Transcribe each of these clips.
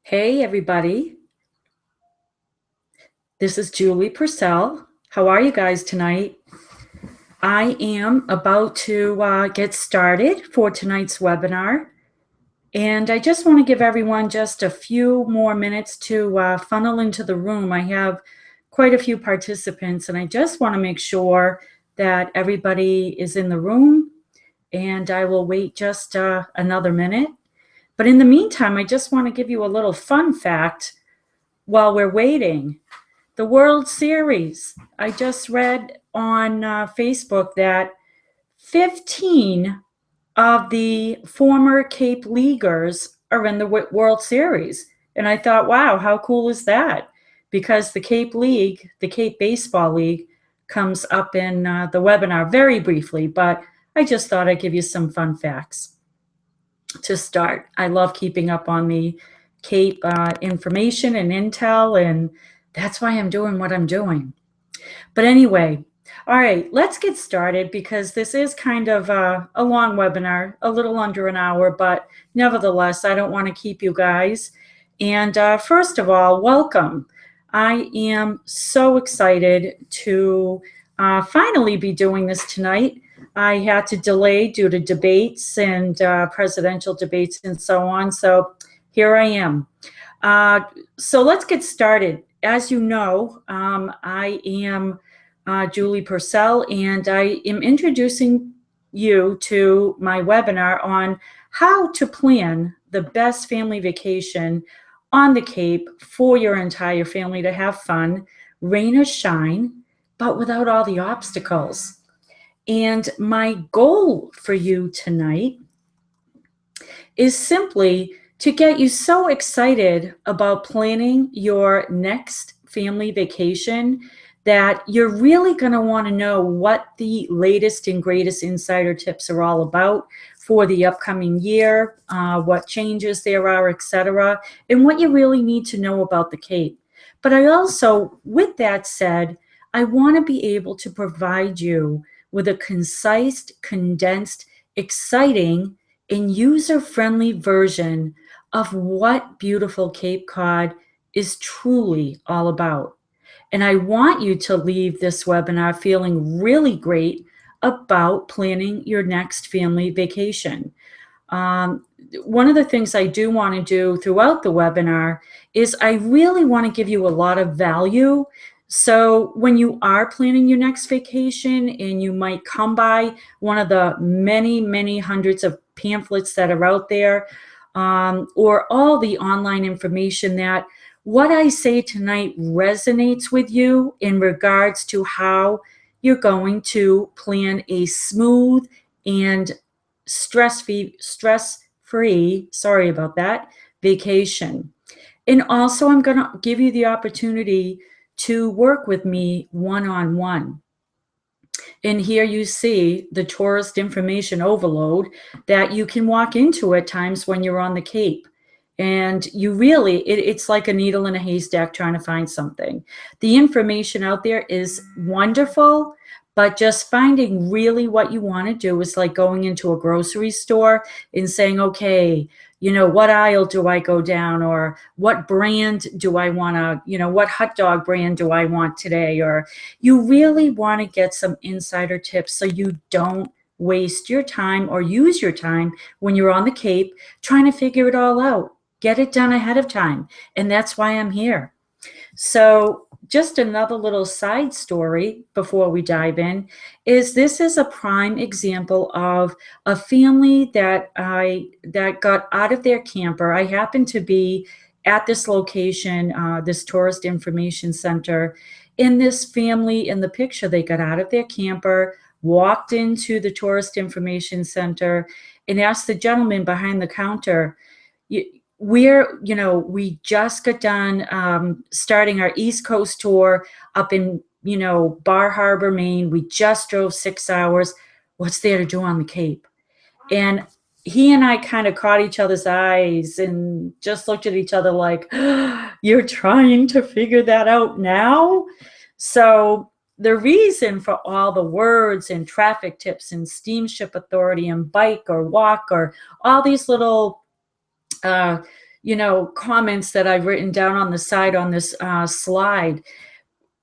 Hey, everybody. This is Julie Purcell. How are you guys tonight? I am about to get started for tonight's webinar. And I just want to give everyone just a few more minutes to funnel into the room. I have quite a few participants, and I just want to make sure that everybody is in the room. And I will wait just another minute. But in the meantime, I just want to give you a little fun fact while we're waiting. The World Series. I just read on Facebook that 15 of the former Cape Leaguers are in the World Series. And I thought, wow, how cool is that? Because the Cape League, the Cape Baseball League, comes up in the webinar very briefly, but I just thought I'd give you some fun facts to start. I love keeping up on the Cape information and intel, and that's why I'm doing what I'm doing. But anyway, all right, let's get started because this is kind of a long webinar, a little under an hour, but nevertheless, I don't want to keep you guys. And first of all, welcome. I am so excited to finally be doing this tonight. I had to delay due to debates and presidential debates and so on. So here I am. So let's get started. As you know, I am Julie Purcell, and I am introducing you to my webinar on how to plan the best family vacation on the Cape for your entire family to have fun, rain or shine, but without all the obstacles. And my goal for you tonight is simply to get you so excited about planning your next family vacation that you're really going to want to know what the latest and greatest insider tips are all about for the upcoming year, what changes there are, etc., and what you really need to know about the Cape. But I also, with that said, I want to be able to provide you with a concise, condensed, exciting, and user-friendly version of what beautiful Cape Cod is truly all about. And I want you to leave this webinar feeling really great about planning your next family vacation. One of the things I do want to do throughout the webinar is I really want to give you a lot of value. So when you are planning your next vacation and you might come by one of the many, many hundreds of pamphlets that are out there, or all the online information, that what I say tonight resonates with you in regards to how you're going to plan a smooth and stress-free, sorry about that, vacation. And also I'm going to give you the opportunity to work with me one-on-one. And here you see the tourist information overload that you can walk into at times when you're on the Cape. And you really, it's like a needle in a haystack trying to find something. The information out there is wonderful, but just finding really what you want to do is like going into a grocery store and saying, okay, you know, what aisle do I go down, or what brand do I want to, you know, what hot dog brand do I want today? Or you really want to get some insider tips so you don't waste your time or use your time when you're on the Cape trying to figure it all out. Get it done ahead of time. And that's why I'm here. So just another little side story before we dive in is this is a prime example of a family that got out of their camper. I happened to be at this location, this tourist information center, in this family in the picture. They got out of their camper, walked into the tourist information center, and asked the gentleman behind the counter, we just got done starting our East Coast tour up in, Bar Harbor, Maine. We just drove 6 hours. What's there to do on the Cape? And he and I kind of caught each other's eyes and just looked at each other like, you're trying to figure that out now? So the reason for all the words and traffic tips and steamship authority and bike or walk or all these little comments that I've written down on the side on this slide.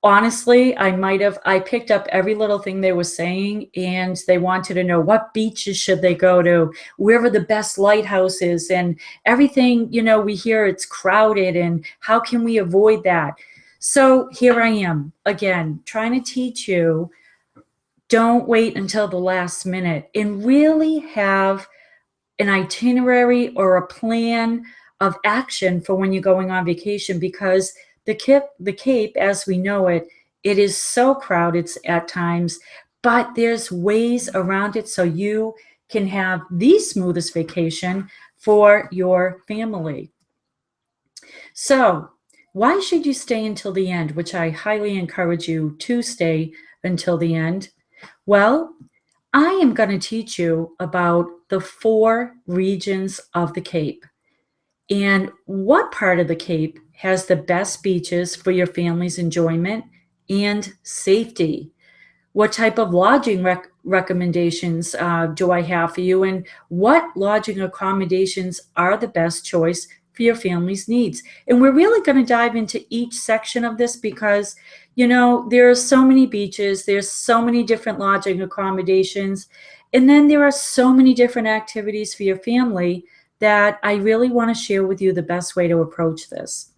Honestly, I picked up every little thing they were saying, and they wanted to know what beaches should they go to, where are the best lighthouses, and everything, we hear it's crowded, and how can we avoid that? So here I am again, trying to teach you, don't wait until the last minute and really have an itinerary or a plan of action for when you're going on vacation, because the Cape, as we know it, it is so crowded at times, but there's ways around it so you can have the smoothest vacation for your family. So, why should you stay until the end, which I highly encourage you to stay until the end? Well, I am going to teach you about the 4 regions of the Cape and what part of the Cape has the best beaches for your family's enjoyment and safety. What type of lodging recommendations do I have for you, and what lodging accommodations are the best choice for your family's needs? And we're really going to dive into each section of this because, there are so many beaches, there's so many different lodging accommodations, and then there are so many different activities for your family that I really want to share with you the best way to approach this.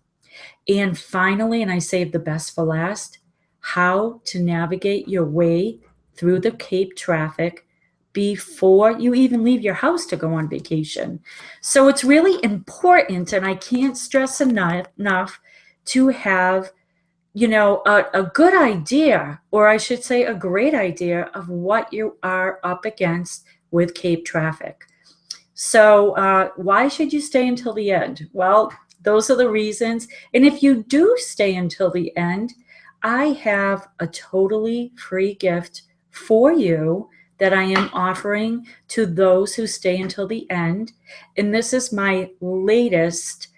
And finally, and I saved the best for last, how to navigate your way through the Cape traffic before you even leave your house to go on vacation. So it's really important, and I can't stress enough to have, a good idea, or I should say a great idea of what you are up against with Cape traffic. So why should you stay until the end? Well, those are the reasons. And if you do stay until the end, I have a totally free gift for you that I am offering to those who stay until the end. And this is my latest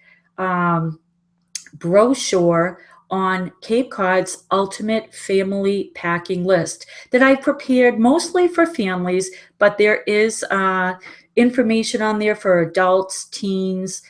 brochure on Cape Cod's ultimate family packing list that I prepared mostly for families, but there is information on there for adults, teens,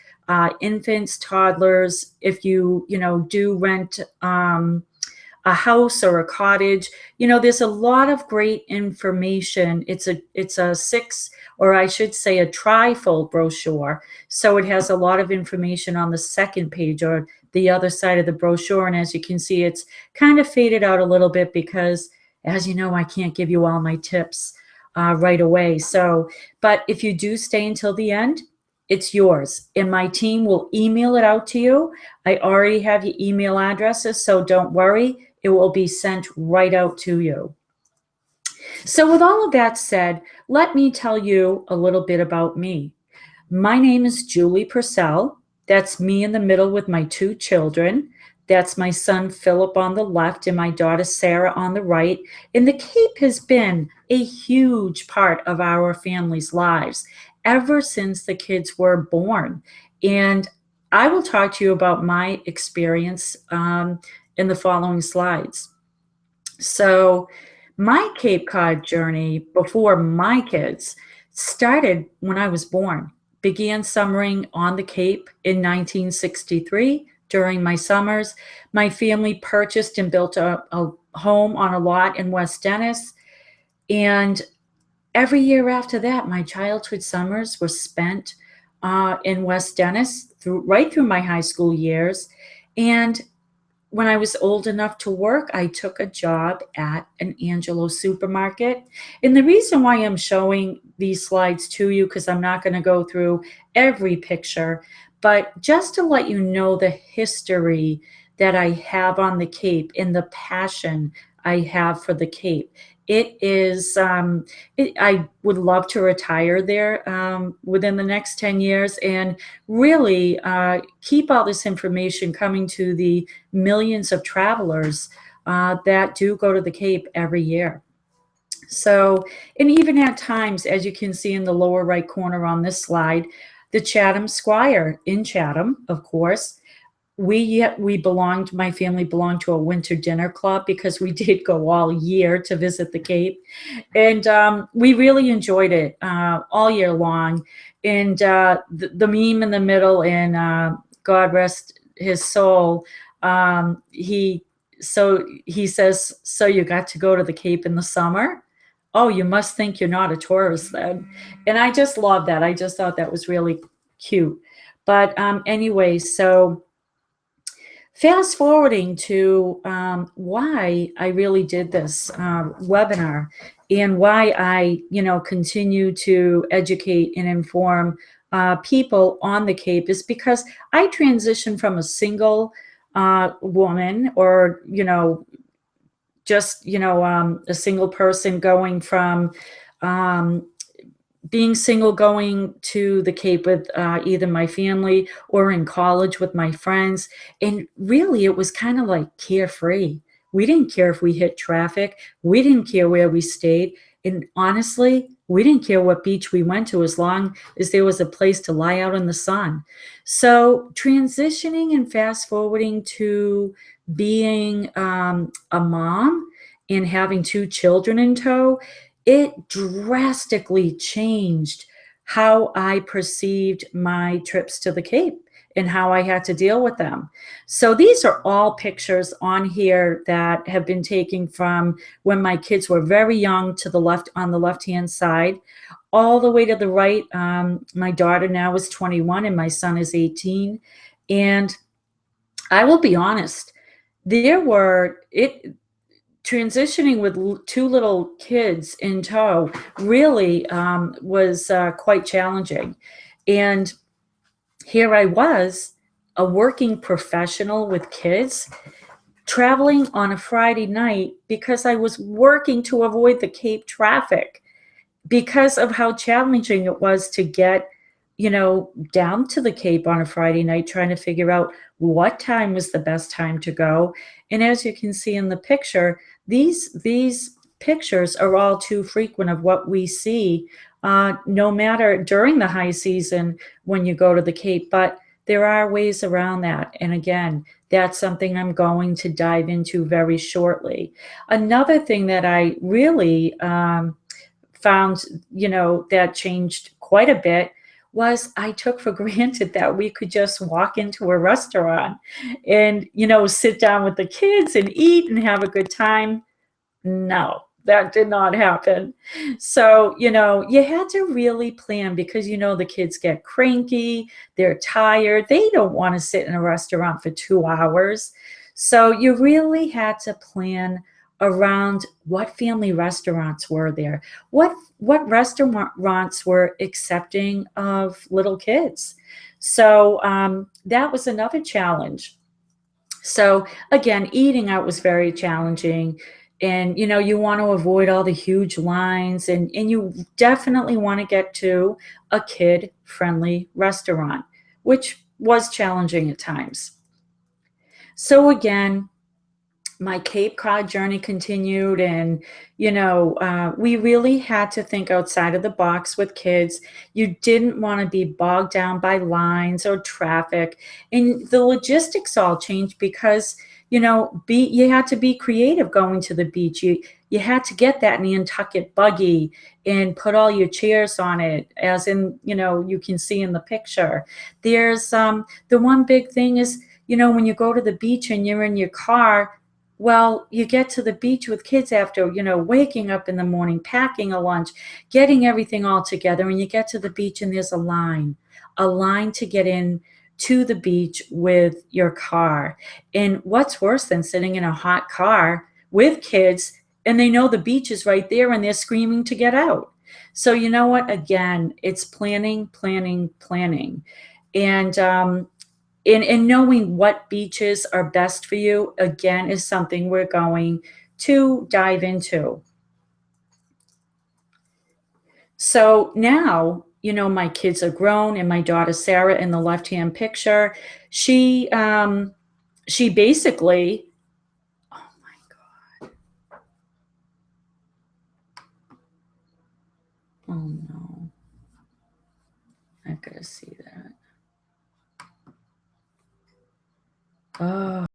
infants, toddlers. If you do rent a house or a cottage, there's a lot of great information. It's a 6, or I should say a trifold brochure. So it has a lot of information on the second page or the other side of the brochure. And as you can see, it's kind of faded out a little bit because, as you know, I can't give you all my tips right away. So, but if you do stay until the end, it's yours, and my team will email it out to you. I already have your email addresses, so don't worry. It will be sent right out to you. So with all of that said, let me tell you a little bit about me. My name is Julie Purcell. That's me in the middle with my 2 children. That's my son Philip on the left and my daughter Sarah on the right. And the Cape has been a huge part of our family's lives ever since the kids were born. And I will talk to you about my experience in the following slides. So my Cape Cod journey before my kids started when I was born. Began summering on the Cape in 1963 during my summers. My family purchased and built a home on a lot in West Dennis. And every year after that, my childhood summers were spent in West Dennis right through my high school years. And when I was old enough to work, I took a job at an Angelo supermarket. And the reason why I'm showing these slides to you, because I'm not going to go through every picture, but just to let you know the history that I have on the Cape and the passion I have for the Cape. It is, I would love to retire there within the next 10 years and really keep all this information coming to the millions of travelers that do go to the Cape every year. So, and even at times, as you can see in the lower right corner on this slide, the Chatham Square in Chatham, of course, my family belonged to a winter dinner club because we did go all year to visit the Cape. And we really enjoyed it all year long. And the meme in the middle, and God rest his soul, he says, "So you got to go to the Cape in the summer? Oh, you must think you're not a tourist then." And I just love that. I just thought that was really cute. But anyway, so fast forwarding to why I really did this webinar, and why I, continue to educate and inform people on the Cape, is because I transitioned from a single woman, or, just, a single person, going from um, being single, going to the Cape with either my family or in college with my friends. And really, it was kind of like carefree. We didn't care if we hit traffic, we didn't care where we stayed. And honestly, we didn't care what beach we went to, as long as there was a place to lie out in the sun. So, transitioning and fast forwarding to being a mom and having two children in tow, it drastically changed how I perceived my trips to the Cape and how I had to deal with them. So these are all pictures on here that have been taken from when my kids were very young, to the left, on the left-hand side, all the way to the right. My daughter now is 21 and my son is 18. And I will be honest, there were it transitioning with two little kids in tow really was quite challenging. And here I was, a working professional with kids, traveling on a Friday night because I was working to avoid the Cape traffic, because of how challenging it was to get, down to the Cape on a Friday night, trying to figure out what time was the best time to go. And as you can see in the picture, these pictures are all too frequent of what we see, no matter during the high season when you go to the Cape. But there are ways around that. And again, that's something I'm going to dive into very shortly. Another thing that I really found, that changed quite a bit, was I took for granted that we could just walk into a restaurant and, sit down with the kids and eat and have a good time. No, that did not happen. So, you had to really plan, because, the kids get cranky, they're tired, they don't want to sit in a restaurant for 2 hours. So, you really had to plan around what family restaurants were there, what restaurants were accepting of little kids. So that was another challenge. So again, eating out was very challenging. And you want to avoid all the huge lines, and you definitely want to get to a kid friendly restaurant, which was challenging at times. So again, my Cape Cod journey continued, and we really had to think outside of the box with kids. You didn't want to be bogged down by lines or traffic, and the logistics all changed because you had to be creative going to the beach. You had to get that Nantucket buggy and put all your chairs on it, as in you can see in the picture. There's the one big thing is, when you go to the beach and you're in your car, well, you get to the beach with kids after, waking up in the morning, packing a lunch, getting everything all together, and you get to the beach and there's a line to get in to the beach with your car. And what's worse than sitting in a hot car with kids and they know the beach is right there and they're screaming to get out? So, you know what? Again, it's planning, planning, planning. And and knowing what beaches are best for you, again, is something we're going to dive into. So now, my kids are grown, and my daughter Sarah, in the left-hand picture, she basically, oh my God, oh no, I gotta see that. Oh.